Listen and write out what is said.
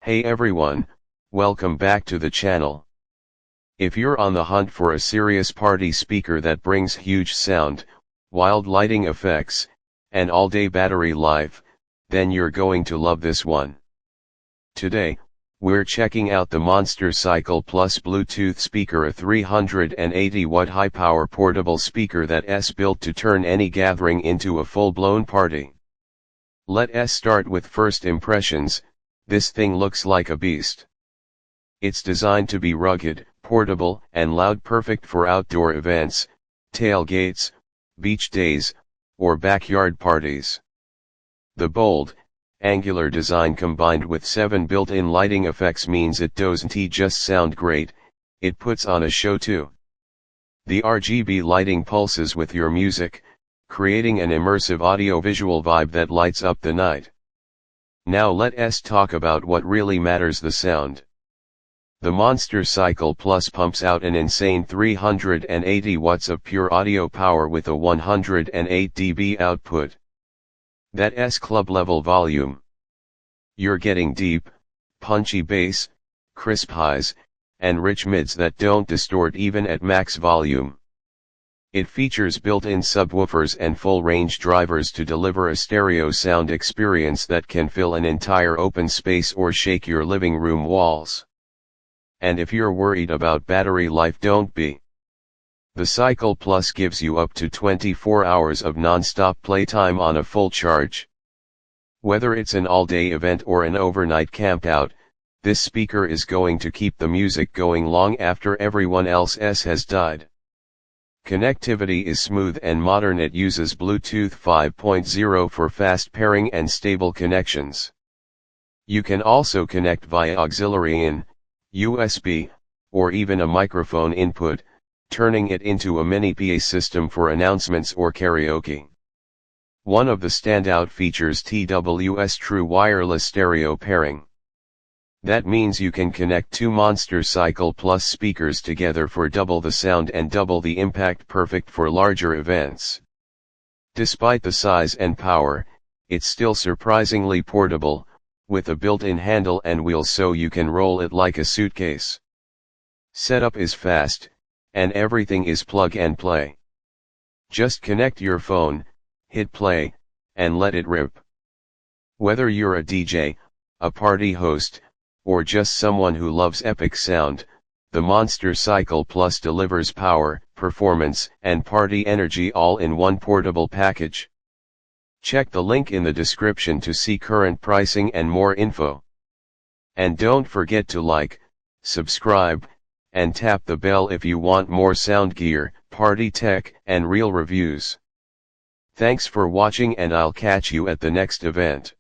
Hey everyone, welcome back to the channel. If you're on the hunt for a serious party speaker that brings huge sound, wild lighting effects, and all-day battery life, then you're going to love this one. Today, we're checking out the Monster Cycle Plus Bluetooth speaker, a 380-watt high-power portable speaker that's built to turn any gathering into a full-blown party. Let's start with first impressions. This thing looks like a beast. It's designed to be rugged, portable, and loud, perfect for outdoor events, tailgates, beach days, or backyard parties. The bold, angular design combined with 7 built-in lighting effects means it doesn't just sound great, it puts on a show too. The RGB lighting pulses with your music, creating an immersive audio-visual vibe that lights up the night. Now let's talk about what really matters: the sound. The Monster Cycle Plus pumps out an insane 380 watts of pure audio power with a 108 dB output. That's club-level volume. You're getting deep, punchy bass, crisp highs, and rich mids that don't distort even at max volume. It features built-in subwoofers and full-range drivers to deliver a stereo sound experience that can fill an entire open space or shake your living room walls. And if you're worried about battery life, don't be. The Cycle Plus gives you up to 24 hours of non-stop playtime on a full charge. Whether it's an all-day event or an overnight campout, this speaker is going to keep the music going long after everyone else has died. Connectivity is smooth and modern. It uses Bluetooth 5.0 for fast pairing and stable connections. You can also connect via auxiliary in, USB, or even a microphone input, turning it into a mini PA system for announcements or karaoke. One of the standout features TWS true wireless stereo pairing. That means you can connect 2 Monster Cycle Plus speakers together for double the sound and double the impact, perfect for larger events. Despite the size and power, it's still surprisingly portable, with a built-in handle and wheel so you can roll it like a suitcase. Setup is fast, and everything is plug and play. Just connect your phone, hit play, and let it rip. Whether you're a DJ, a party host, or just someone who loves epic sound, the Monster Cycle Plus delivers power, performance, and party energy all in one portable package. Check the link in the description to see current pricing and more info. And don't forget to like, subscribe, and tap the bell if you want more sound gear, party tech, and real reviews. Thanks for watching, and I'll catch you at the next event.